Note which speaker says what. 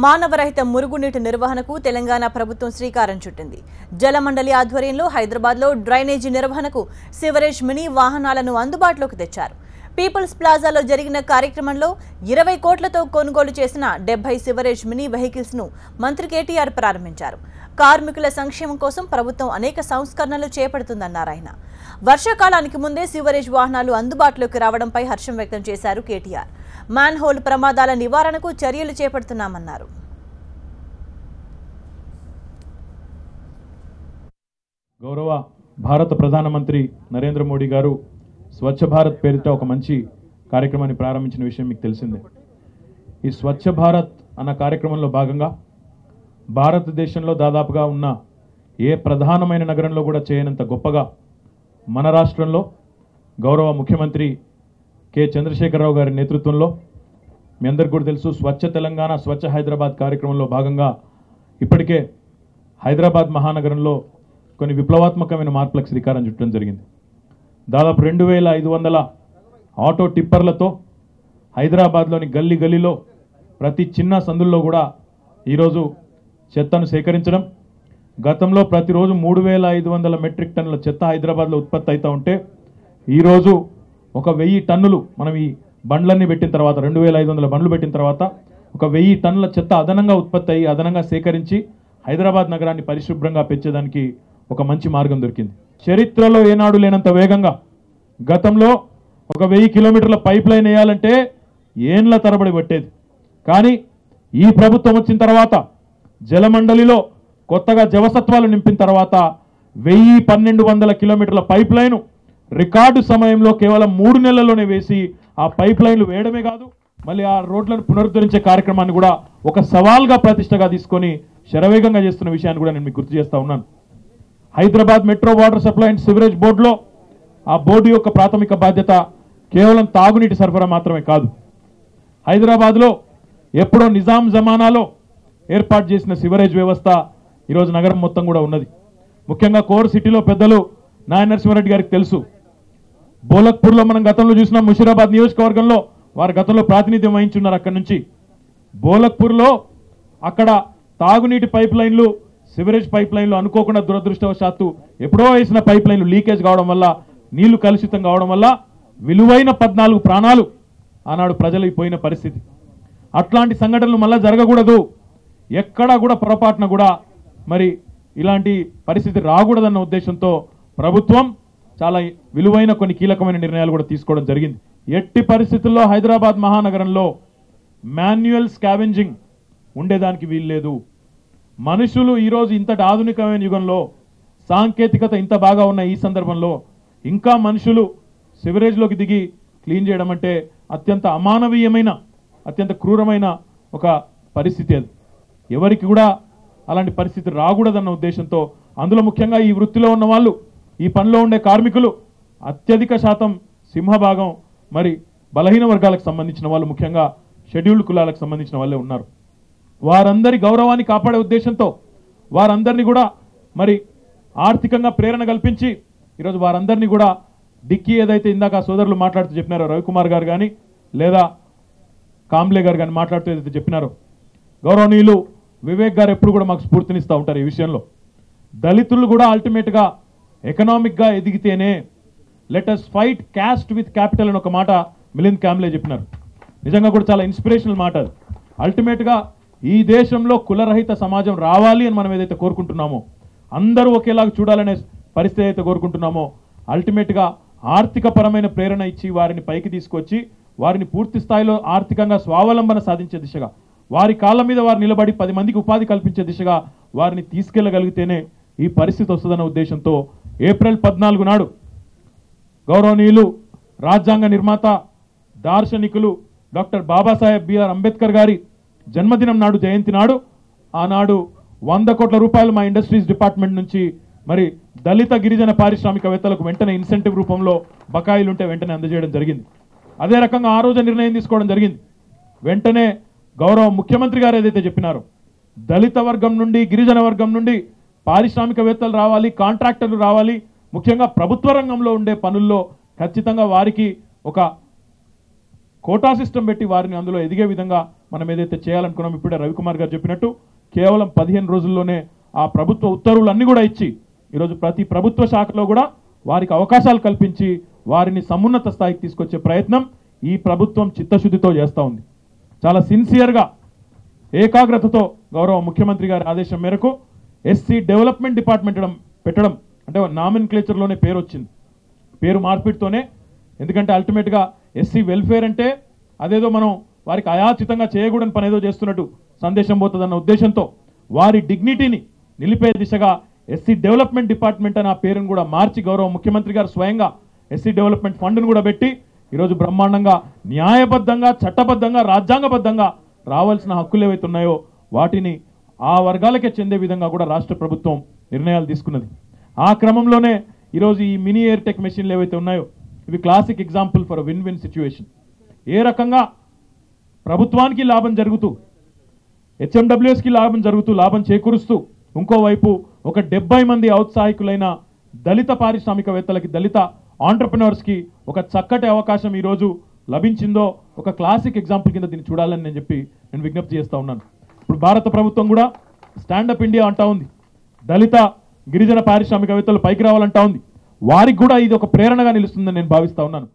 Speaker 1: మానవరహిత మురుగునీటి నిర్వహణకు తెలంగాణ ప్రభుత్వం శ్రీకారం చుట్టింది. జలమండలి ఆధ్వర్యంలో హైదరాబాద్లో డ్రైనేజీ నిర్వహణకు సివరేజ్ మినీ వాహనాలను అందుబాటులోకి తెచ్చారు. పీపుల్స్ ప్లాజాలో జరిగిన కార్యక్రమంలో 20 కోట్లతో కొనుగోలు చేసిన 70 సివరేజ్ మినీ వెహికల్స్ ను మంత్రి కేటీఆర్ ప్రారంభించారు. కార్మికుల సంక్షేమం కోసం ప్రభుత్వం అనేక సంస్కరణలు చేపడుతుందన్నారు ఆయన. వర్షాకాలానికి ముందే సివరేజ్ వాహనాలు అందుబాటులోకి రావడంపై హర్షం వ్యక్తం చేశారు కేటీఆర్. మ్యాన్ హోల్ ప్రమాదాల నివారణకు చర్యలు చేపడుతున్నామన్నారు.
Speaker 2: గౌరవ భారత ప్రధానమంత్రి నరేంద్ర మోడీ గారు స్వచ్ఛ భారత్ పేరిట ఒక మంచి కార్యక్రమాన్ని ప్రారంభించిన విషయం మీకు తెలిసిందే. ఈ స్వచ్ఛ భారత్ అన్న కార్యక్రమంలో భాగంగా భారతదేశంలో దాదాపుగా ఉన్న ఏ ప్రధానమైన నగరంలో కూడా చేయనంత గొప్పగా మన రాష్ట్రంలో గౌరవ ముఖ్యమంత్రి కె చంద్రశేఖరరావు గారి నేతృత్వంలో మీ అందరికీ కూడా తెలుసు స్వచ్ఛ తెలంగాణ స్వచ్ఛ హైదరాబాద్ కార్యక్రమంలో భాగంగా ఇప్పటికే హైదరాబాద్ మహానగరంలో కొన్ని విప్లవాత్మకమైన మార్పులకు శ్రీకారం చుట్టడం జరిగింది. దాదాపు 2500 ఆటో టిప్పర్లతో హైదరాబాద్లోని గల్లీ గల్లీలో ప్రతి చిన్న సందుల్లో కూడా ఈరోజు చెత్తను సేకరించడం, గతంలో ప్రతిరోజు 3500 మెట్రిక్ టన్నుల చెత్త హైదరాబాద్లో ఉత్పత్తి అవుతూ ఉంటే ఈరోజు 1000 టన్నులు మనం ఈ బండ్లన్నీ పెట్టిన తర్వాత 2500 బండ్లు పెట్టిన తర్వాత 1000 టన్నుల చెత్త అదనంగా ఉత్పత్తి అయ్యి అదనంగా సేకరించి హైదరాబాద్ నగరాన్ని పరిశుభ్రంగా పెంచేదానికి ఒక మంచి మార్గం దొరికింది. చరిత్రలో ఏనాడు లేనంత వేగంగా గతంలో 1000 కిలోమీటర్ల పైప్ లైన్ వేయాలంటే ఏండ్ల తరబడి పట్టేది. కానీ ఈ ప్రభుత్వం వచ్చిన తర్వాత జలమండలిలో కొత్తగా జవసత్వాలు నింపిన తర్వాత 1200 కిలోమీటర్ల పైప్ లైన్ రికార్డు సమయంలో కేవలం 3 నెలల్లోనే వేసి ఆ పైప్ లైన్లు వేయడమే కాదు, మళ్ళీ ఆ రోడ్లను పునరుద్ధరించే కార్యక్రమాన్ని కూడా ఒక సవాల్గా ప్రతిష్టగా తీసుకొని శరవేగంగా చేస్తున్న విషయాన్ని కూడా నేను మీకు గుర్తు చేస్తా ఉన్నాను. Hyderabad metro water supply and sewerage బోర్డులో ఆ బోర్డు యొక్క ప్రాథమిక బాధ్యత కేవలం తాగునీటి సరఫరా మాత్రమే కాదు. హైదరాబాద్లో ఎప్పుడో నిజాం జమానాలో ఏర్పాటు చేసిన సివరేజ్ వ్యవస్థ ఈరోజు నగరం మొత్తం కూడా ఉన్నది. ముఖ్యంగా కోర్ సిటీలో పెద్దలు నాయన నరసింహారెడ్డి గారికి తెలుసు. బోలక్పూర్లో మనం గతంలో చూసినాం, ముషీరాబాద్ నియోజకవర్గంలో వారు గతంలో ప్రాతినిధ్యం వహించున్నారు. అక్కడి నుంచి బోలక్పూర్లో అక్కడ తాగునీటి పైప్ లైన్లు సివరేజ్ పైప్ లైన్లు అనుకోకుండా దురదృష్టవశాత్తు ఎప్పుడో వేసిన పైప్ లైన్లు లీకేజ్ కావడం వల్ల నీళ్లు కలుషితం కావడం వల్ల విలువైన 14 ప్రాణాలు ఆనాడు ప్రజలకు పోయిన పరిస్థితి. అట్లాంటి సంఘటనలు మళ్ళా జరగకూడదు, ఎక్కడా కూడా పొరపాటున కూడా మరి ఇలాంటి పరిస్థితి రాకూడదన్న ఉద్దేశంతో ప్రభుత్వం చాలా విలువైన కొన్ని కీలకమైన నిర్ణయాలు కూడా తీసుకోవడం జరిగింది. ఎట్టి పరిస్థితుల్లో హైదరాబాద్ మహానగరంలో మాన్యువల్ స్కావెంజింగ్ ఉండేదానికి వీల్లేదు. మనుషులు ఈరోజు ఇంతటి ఆధునికమైన యుగంలో సాంకేతికత ఇంత బాగా ఉన్న ఈ సందర్భంలో ఇంకా మనుషులు సివరేజ్లోకి దిగి క్లీన్ చేయడం అంటే అత్యంత అమానవీయమైన అత్యంత క్రూరమైన ఒక పరిస్థితి. అది ఎవరికి కూడా అలాంటి పరిస్థితి రాకూడదన్న ఉద్దేశంతో, అందులో ముఖ్యంగా ఈ వృత్తిలో ఉన్న వాళ్ళు, ఈ పనిలో ఉండే కార్మికులు అత్యధిక శాతం సింహభాగం మరి బలహీన వర్గాలకు సంబంధించిన వాళ్ళు, ముఖ్యంగా షెడ్యూల్డ్ కులాలకు సంబంధించిన వాళ్ళే ఉన్నారు. వారందరి గౌరవాన్ని కాపాడే ఉద్దేశంతో వారందరినీ కూడా మరి ఆర్థికంగా ప్రేరణ కల్పించి ఈరోజు వారందరినీ కూడా డిక్కీ ఏదైతే ఇందాక సోదరులు మాట్లాడుతూ చెప్పినారో, రవికుమార్ గారు కానీ లేదా కాంబ్లే గారు కానీ మాట్లాడుతూ ఏదైతే చెప్పినారో, గౌరవనీయులు వివేక్ గారు ఎప్పుడు కూడా మాకు స్ఫూర్తినిస్తూ ఉంటారు ఈ విషయంలో. దళితులు కూడా అల్టిమేట్గా ఎకనామిక్గా ఎదిగితేనే let us fight caste with capital అని ఒక మాట మిలింద్ కాంబ్లే చెప్పినారు. నిజంగా కూడా చాలా ఇన్స్పిరేషనల్ మాట అది. అల్టిమేట్గా ఈ దేశంలో కులరహిత సమాజం రావాలి అని మనం ఏదైతే కోరుకుంటున్నామో, అందరూ ఒకేలాగా చూడాలనే పరిస్థితి అయితే కోరుకుంటున్నామో, అల్టిమేట్గా ఆర్థిక పరమైన ప్రేరణ ఇచ్చి వారిని పైకి తీసుకొచ్చి వారిని పూర్తి స్థాయిలో ఆర్థికంగా స్వావలంబన సాధించే దిశగా, వారి కాళ్ళ మీద వారు నిలబడి 10 మందికి ఉపాధి కల్పించే దిశగా వారిని తీసుకెళ్లగలిగితేనే ఈ పరిస్థితి వస్తుందన్న ఉద్దేశంతో ఏప్రిల్ 14 నాడు గౌరవనీయులు రాజ్యాంగ నిర్మాత దార్శనికులు డాక్టర్ బాబాసాహెబ్ బిఆర్ అంబేద్కర్ గారి జన్మదినం నాడు, జయంతి నాడు, ఆనాడు 100 కోట్ల రూపాయలు మా ఇండస్ట్రీస్ డిపార్ట్మెంట్ నుంచి మరి దళిత గిరిజన పారిశ్రామికవేత్తలకు వెంటనే ఇన్సెంటివ్ రూపంలో బకాయిలుంటే వెంటనే అందజేయడం జరిగింది. అదే రకంగా ఆ రోజు నిర్ణయం తీసుకోవడం జరిగింది. వెంటనే గౌరవ ముఖ్యమంత్రి గారు ఏదైతే చెప్పినారో, దళిత వర్గం నుండి గిరిజన వర్గం నుండి పారిశ్రామికవేత్తలు రావాలి, కాంట్రాక్టర్లు రావాలి, ముఖ్యంగా ప్రభుత్వ రంగంలో ఉండే పనుల్లో ఖచ్చితంగా వారికి ఒక కోటా సిస్టమ్ పెట్టి వారిని అందులో ఎదిగే విధంగా మనం ఏదైతే చేయాలనుకున్నాం, ఇప్పుడే రవికుమార్ గారు చెప్పినట్టు కేవలం 15 రోజుల్లోనే ఆ ప్రభుత్వ ఉత్తర్వులన్నీ కూడా ఇచ్చి ఈరోజు ప్రతి ప్రభుత్వ శాఖలో కూడా వారికి అవకాశాలు కల్పించి వారిని సమున్నత స్థాయికి తీసుకొచ్చే ప్రయత్నం ఈ ప్రభుత్వం చిత్తశుద్ధితో చేస్తూ ఉంది. చాలా సిన్సియర్గా ఏకాగ్రతతో గౌరవ ముఖ్యమంత్రి గారి ఆదేశం మేరకు ఎస్సీ డెవలప్మెంట్ డిపార్ట్మెంట్ పెట్టడం, అంటే నామిన్క్లేచర్లోనే పేరు వచ్చింది, పేరు మార్పిడితోనే. ఎందుకంటే అల్టిమేట్గా ఎస్సీ వెల్ఫేర్ అంటే అదేదో మనం వారికి అయాచితంగా చేయకూడని పని ఏదో చేస్తున్నట్టు సందేశం పోతుందన్న ఉద్దేశంతో వారి డిగ్నిటీని నిలిపే దిశగా ఎస్సీ డెవలప్మెంట్ డిపార్ట్మెంట్ అని ఆ పేరును కూడా మార్చి గౌరవ ముఖ్యమంత్రి గారు స్వయంగా ఎస్సీ డెవలప్మెంట్ ఫండ్ను కూడా పెట్టి ఈరోజు బ్రహ్మాండంగా న్యాయబద్ధంగా చట్టబద్ధంగా రాజ్యాంగబద్ధంగా రావాల్సిన హక్కులు ఏవైతే ఉన్నాయో వాటిని ఆ వర్గాలకే చెందే విధంగా కూడా రాష్ట్ర ప్రభుత్వం నిర్ణయాలు తీసుకున్నది. ఆ క్రమంలోనే ఈరోజు ఈ మినీ ఎయిర్ టెక్ మెషిన్లు ఏవైతే ఉన్నాయో ఇవి classic example for win win situation. ఏ రకంగా ప్రభుత్వానికి లాభం జరుగుతూ హెచ్ఎండబ్ల్యూఎస్కి లాభం జరుగుతూ లాభం చేకూరుస్తూ ఇంకోవైపు ఒక 70 మంది ఔత్సాహికులైన దళిత పారిశ్రామికవేత్తలకి, దళిత ఆంటర్ప్రినర్స్కి ఒక చక్కటి అవకాశం ఈరోజు లభించిందో ఒక క్లాసిక్ ఎగ్జాంపుల్ కింద దీన్ని చూడాలని నేను విజ్ఞప్తి చేస్తూ ఉన్నాను. ఇప్పుడు భారత ప్రభుత్వం కూడా స్టాండప్ ఇండియా అంటా ఉంది, దళిత గిరిజన పారిశ్రామికవేత్తలు పైకి రావాలంటా ఉంది. వారికి కూడా ఇది ఒక ప్రేరణగా నిలుస్తుందని నేను భావిస్తూ ఉన్నాను.